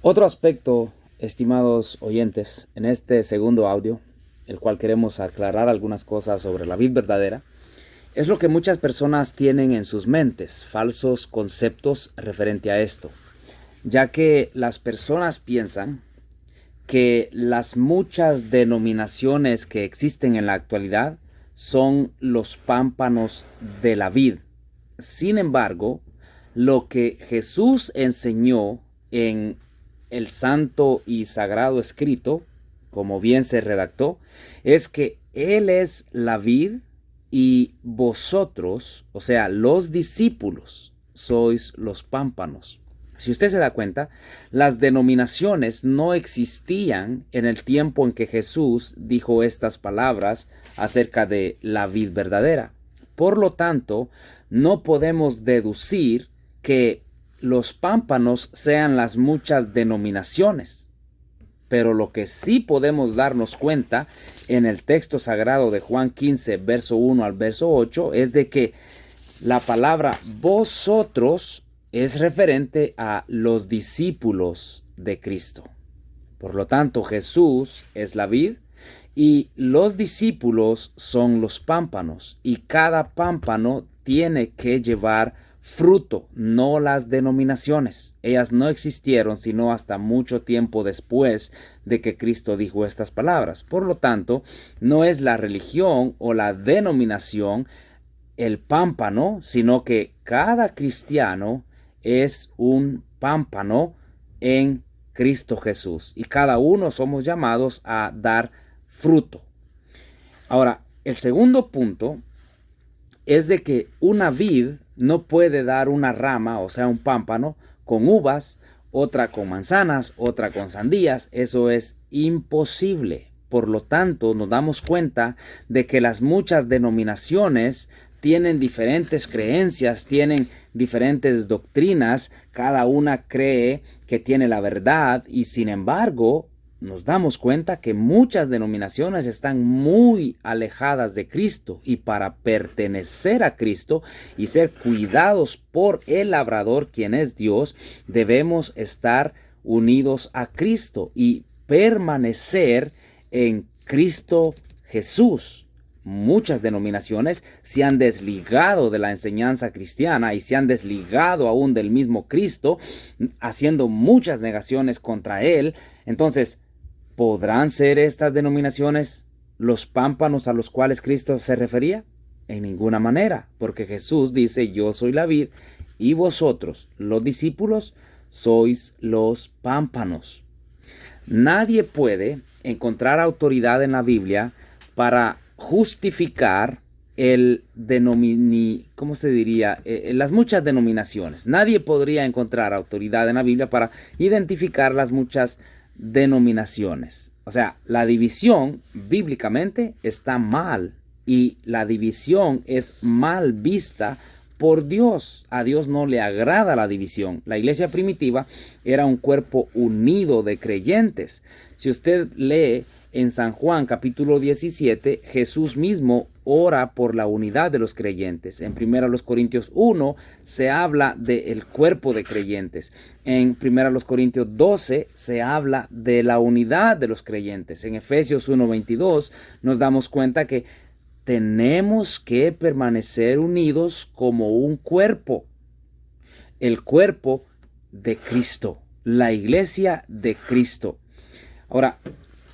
Otro aspecto, estimados oyentes, en este segundo audio, el cual queremos aclarar algunas cosas sobre la vid verdadera, es lo que muchas personas tienen en sus mentes, falsos conceptos referente a esto, ya que las personas piensan que las muchas denominaciones que existen en la actualidad son los pámpanos de la vid. Sin embargo, lo que Jesús enseñó en el santo y sagrado escrito, como bien se redactó, es que Él es la vid y vosotros, o sea, los discípulos, sois los pámpanos. Si usted se da cuenta, las denominaciones no existían en el tiempo en que Jesús dijo estas palabras acerca de la vid verdadera. Por lo tanto, no podemos deducir que los pámpanos sean las muchas denominaciones. Pero lo que sí podemos darnos cuenta en el texto sagrado de Juan 15, verso 1 al verso 8, es de que la palabra vosotros es referente a los discípulos de Cristo. Por lo tanto, Jesús es la vid y los discípulos son los pámpanos. Y cada pámpano tiene que llevar fruto, no las denominaciones. Ellas no existieron sino hasta mucho tiempo después de que Cristo dijo estas palabras. Por lo tanto, no es la religión o la denominación el pámpano, sino que cada cristiano es un pámpano en Cristo Jesús. Y cada uno somos llamados a dar fruto. Ahora, el segundo punto es de que una vid no puede dar una rama, o sea, un pámpano, con uvas, otra con manzanas, otra con sandías. Eso es imposible. Por lo tanto, nos damos cuenta de que las muchas denominaciones tienen diferentes creencias, tienen diferentes doctrinas, cada una cree que tiene la verdad y sin embargo nos damos cuenta que muchas denominaciones están muy alejadas de Cristo y para pertenecer a Cristo y ser cuidados por el labrador, quien es Dios, debemos estar unidos a Cristo y permanecer en Cristo Jesús. Muchas denominaciones se han desligado de la enseñanza cristiana y se han desligado aún del mismo Cristo, haciendo muchas negaciones contra Él. Entonces, ¿podrán ser estas denominaciones los pámpanos a los cuales Cristo se refería? En ninguna manera, porque Jesús dice, yo soy la vid y vosotros, los discípulos, sois los pámpanos. Nadie puede encontrar autoridad en la Biblia para justificar las muchas denominaciones. Nadie podría encontrar autoridad en la Biblia para identificar las muchas denominaciones. O sea, la división bíblicamente está mal y la división es mal vista por Dios. A Dios no le agrada la división. La iglesia primitiva era un cuerpo unido de creyentes. Si usted lee en San Juan capítulo 17, Jesús mismo ora por la unidad de los creyentes. En 1 Corintios 1 se habla del cuerpo de creyentes. En 1 Corintios 12 se habla de la unidad de los creyentes. En Efesios 1:22 nos damos cuenta que tenemos que permanecer unidos como un cuerpo. El cuerpo de Cristo, la iglesia de Cristo. Ahora,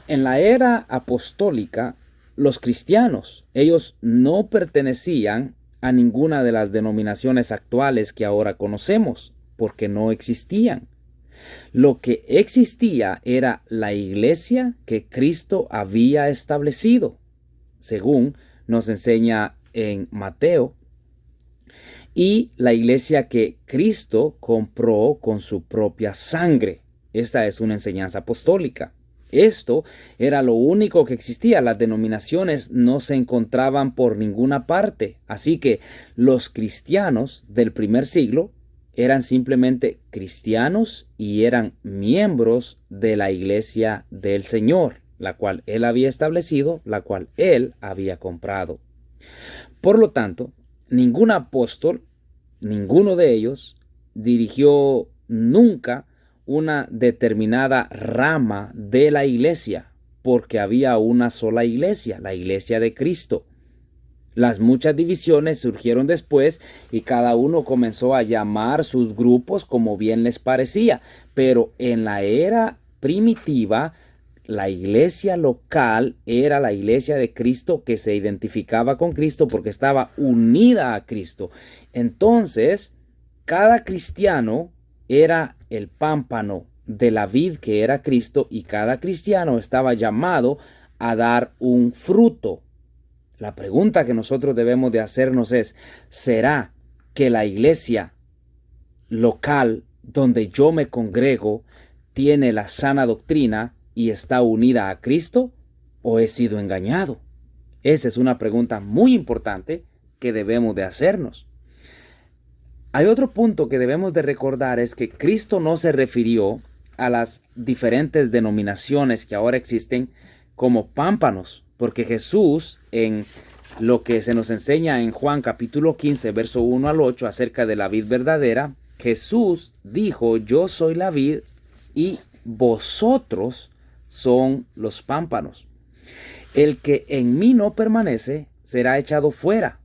en la era apostólica, los cristianos, ellos no pertenecían a ninguna de las denominaciones actuales que ahora conocemos, porque no existían. Lo que existía era la iglesia que Cristo había establecido, según nos enseña en Mateo, y la iglesia que Cristo compró con su propia sangre. Esta es una enseñanza apostólica. Esto era lo único que existía. Las denominaciones no se encontraban por ninguna parte. Así que los cristianos del primer siglo eran simplemente cristianos y eran miembros de la iglesia del Señor, la cual Él había establecido, la cual Él había comprado. Por lo tanto, ningún apóstol, ninguno de ellos, dirigió nunca una determinada rama de la iglesia, porque había una sola iglesia, la iglesia de Cristo. Las muchas divisiones surgieron después y cada uno comenzó a llamar sus grupos como bien les parecía, pero en la era primitiva, la iglesia local era la iglesia de Cristo que se identificaba con Cristo porque estaba unida a Cristo. Entonces, cada cristiano era el pámpano de la vid que era Cristo y cada cristiano estaba llamado a dar un fruto. La pregunta que nosotros debemos de hacernos es, ¿será que la iglesia local donde yo me congrego tiene la sana doctrina y está unida a Cristo o he sido engañado? Esa es una pregunta muy importante que debemos de hacernos. Hay otro punto que debemos de recordar, es que Cristo no se refirió a las diferentes denominaciones que ahora existen como pámpanos, porque Jesús, en lo que se nos enseña en Juan capítulo 15, verso 1 al 8, acerca de la vid verdadera, Jesús dijo, yo soy la vid y vosotros son los pámpanos. El que en mí no permanece será echado fuera.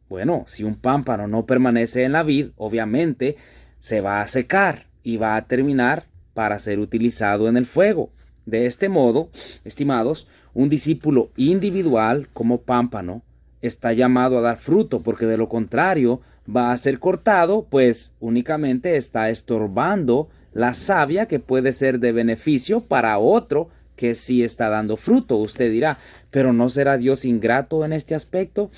Bueno, si un pámpano no permanece en la vid, obviamente se va a secar y va a terminar para ser utilizado en el fuego. De este modo, estimados, un discípulo individual como pámpano está llamado a dar fruto, porque de lo contrario va a ser cortado, pues únicamente está estorbando la savia que puede ser de beneficio para otro que sí está dando fruto. Usted dirá, ¿pero no será Dios ingrato en este aspecto?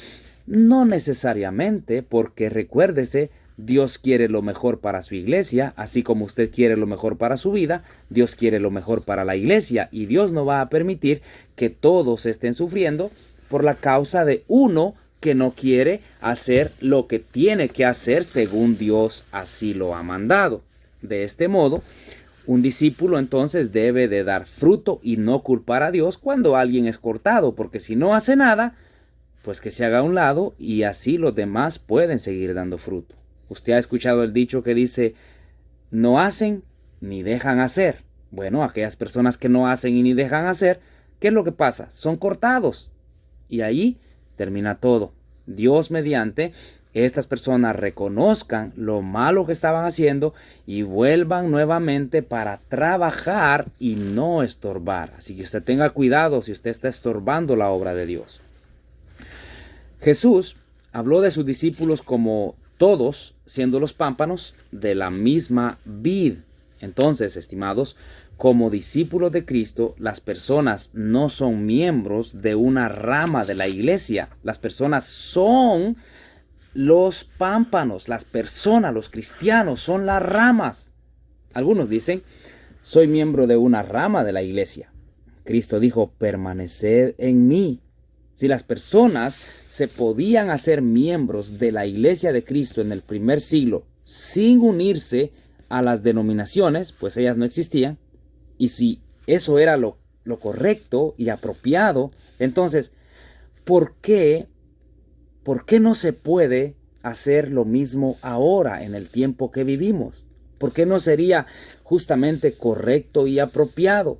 No necesariamente, porque recuérdese, Dios quiere lo mejor para su iglesia, así como usted quiere lo mejor para su vida, Dios quiere lo mejor para la iglesia, y Dios no va a permitir que todos estén sufriendo por la causa de uno que no quiere hacer lo que tiene que hacer según Dios así lo ha mandado. De este modo, un discípulo entonces debe de dar fruto y no culpar a Dios cuando alguien es cortado, porque si no hace nada, pues que se haga a un lado y así los demás pueden seguir dando fruto. Usted ha escuchado el dicho que dice, no hacen ni dejan hacer. Bueno, aquellas personas que no hacen y ni dejan hacer, ¿qué es lo que pasa? Son cortados. Y ahí termina todo. Dios mediante, estas personas reconozcan lo malo que estaban haciendo y vuelvan nuevamente para trabajar y no estorbar. Así que usted tenga cuidado si usted está estorbando la obra de Dios. Jesús habló de sus discípulos como todos siendo los pámpanos de la misma vid. Entonces, estimados, como discípulos de Cristo, las personas no son miembros de una rama de la iglesia. Las personas son los pámpanos. Las personas, los cristianos, son las ramas. Algunos dicen, soy miembro de una rama de la iglesia. Cristo dijo, permaneced en mí. Si las personas se podían hacer miembros de la iglesia de Cristo en el primer siglo sin unirse a las denominaciones, pues ellas no existían. Y si eso era lo correcto y apropiado, entonces, ¿por qué no se puede hacer lo mismo ahora en el tiempo que vivimos? ¿Por qué no sería justamente correcto y apropiado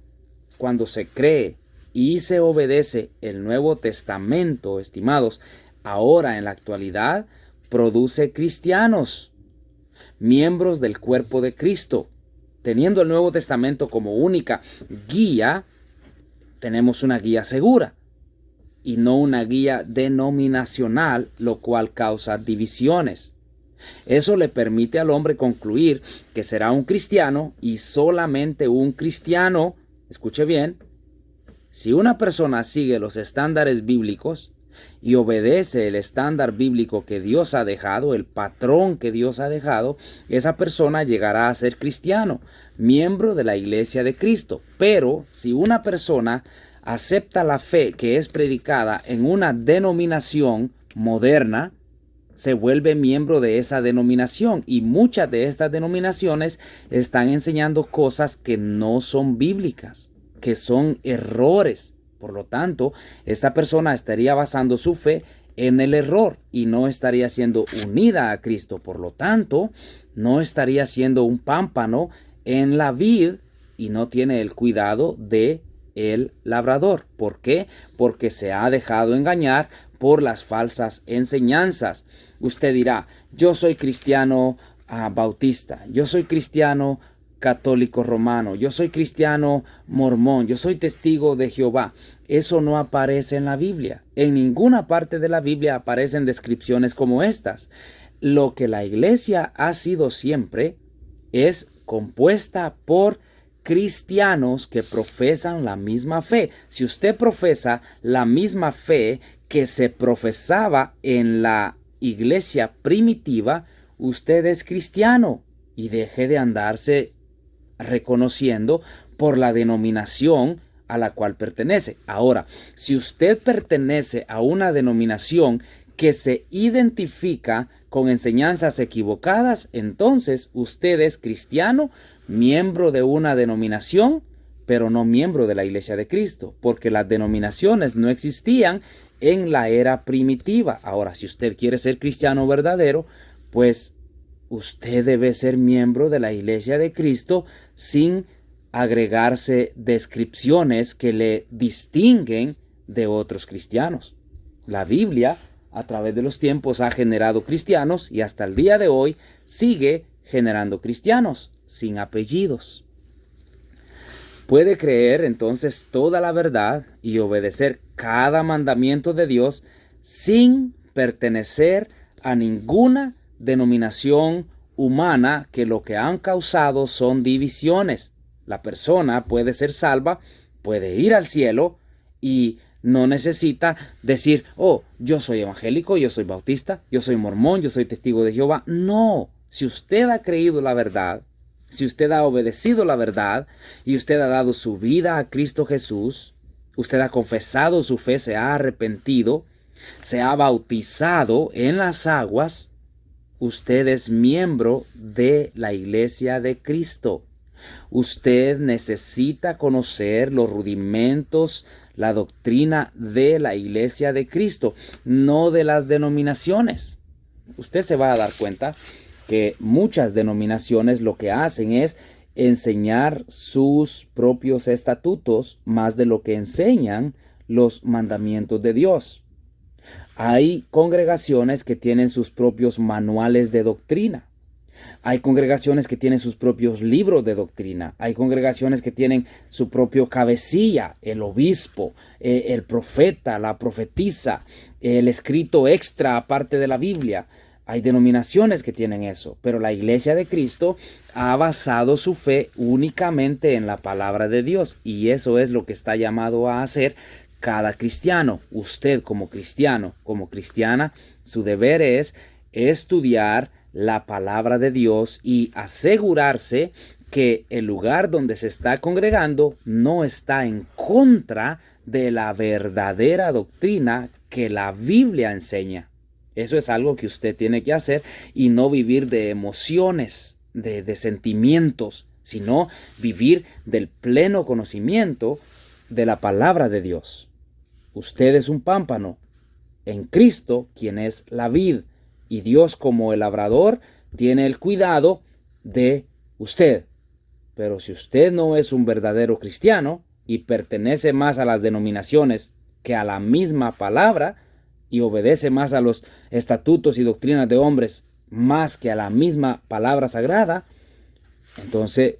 cuando se cree y se obedece el Nuevo Testamento, estimados? Ahora en la actualidad produce cristianos, miembros del cuerpo de Cristo. Teniendo el Nuevo Testamento como única guía, tenemos una guía segura y no una guía denominacional, lo cual causa divisiones. Eso le permite al hombre concluir que será un cristiano y solamente un cristiano. Escuche bien, si una persona sigue los estándares bíblicos y obedece el estándar bíblico que Dios ha dejado, el patrón que Dios ha dejado, esa persona llegará a ser cristiano, miembro de la iglesia de Cristo. Pero si una persona acepta la fe que es predicada en una denominación moderna, se vuelve miembro de esa denominación, y muchas de estas denominaciones están enseñando cosas que no son bíblicas, que son errores. Por lo tanto, esta persona estaría basando su fe en el error y no estaría siendo unida a Cristo. Por lo tanto, no estaría siendo un pámpano en la vid y no tiene el cuidado de el labrador. ¿Por qué? Porque se ha dejado engañar por las falsas enseñanzas. Usted dirá, yo soy cristiano bautista, yo soy cristiano católico romano, yo soy cristiano mormón, yo soy testigo de Jehová. Eso no aparece en la Biblia. En ninguna parte de la Biblia aparecen descripciones como estas. Lo que la iglesia ha sido siempre es compuesta por cristianos que profesan la misma fe. Si usted profesa la misma fe que se profesaba en la iglesia primitiva, usted es cristiano y deje de andarse reconociendo por la denominación a la cual pertenece. Ahora, si usted pertenece a una denominación que se identifica con enseñanzas equivocadas, entonces usted es cristiano, miembro de una denominación, pero no miembro de la Iglesia de Cristo, porque las denominaciones no existían en la era primitiva. Ahora, si usted quiere ser cristiano verdadero, pues usted debe ser miembro de la Iglesia de Cristo sin agregarse descripciones que le distinguen de otros cristianos. La Biblia, a través de los tiempos, ha generado cristianos y hasta el día de hoy sigue generando cristianos sin apellidos. Puede creer entonces toda la verdad y obedecer cada mandamiento de Dios sin pertenecer a ninguna denominación humana, que lo que han causado son divisiones. La persona puede ser salva, puede ir al cielo y no necesita decir, oh, yo soy evangélico, yo soy bautista, yo soy mormón, yo soy testigo de Jehová. No, si usted ha creído la verdad, si usted ha obedecido la verdad y usted ha dado su vida a Cristo Jesús, usted ha confesado su fe, se ha arrepentido, se ha bautizado en las aguas, usted es miembro de la Iglesia de Cristo. Usted necesita conocer los rudimentos, la doctrina de la Iglesia de Cristo, no de las denominaciones. Usted se va a dar cuenta que muchas denominaciones lo que hacen es enseñar sus propios estatutos más de lo que enseñan los mandamientos de Dios. Hay congregaciones que tienen sus propios manuales de doctrina. Hay congregaciones que tienen sus propios libros de doctrina. Hay congregaciones que tienen su propio cabecilla, el obispo, el profeta, la profetisa, el escrito extra aparte de la Biblia. Hay denominaciones que tienen eso, pero la Iglesia de Cristo ha basado su fe únicamente en la palabra de Dios, y eso es lo que está llamado a hacer cada cristiano. Usted como cristiano, como cristiana, su deber es estudiar la palabra de Dios y asegurarse que el lugar donde se está congregando no está en contra de la verdadera doctrina que la Biblia enseña. Eso es algo que usted tiene que hacer y no vivir de emociones, de sentimientos, sino vivir del pleno conocimiento de la palabra de Dios. Usted es un pámpano en Cristo, quien es la vid, y Dios, como el labrador, tiene el cuidado de usted. Pero si usted no es un verdadero cristiano y pertenece más a las denominaciones que a la misma palabra, y obedece más a los estatutos y doctrinas de hombres más que a la misma palabra sagrada, entonces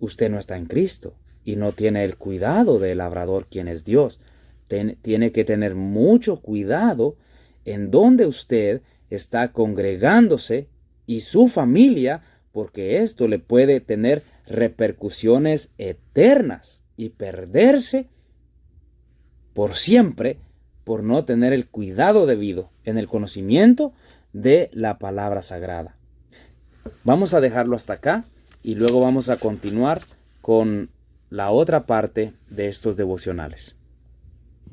usted no está en Cristo y no tiene el cuidado del labrador, quien es Dios. Tiene que tener mucho cuidado en donde usted está congregándose y su familia, porque esto le puede tener repercusiones eternas y perderse por siempre por no tener el cuidado debido en el conocimiento de la palabra sagrada. Vamos a dejarlo hasta acá y luego vamos a continuar con la otra parte de estos devocionales.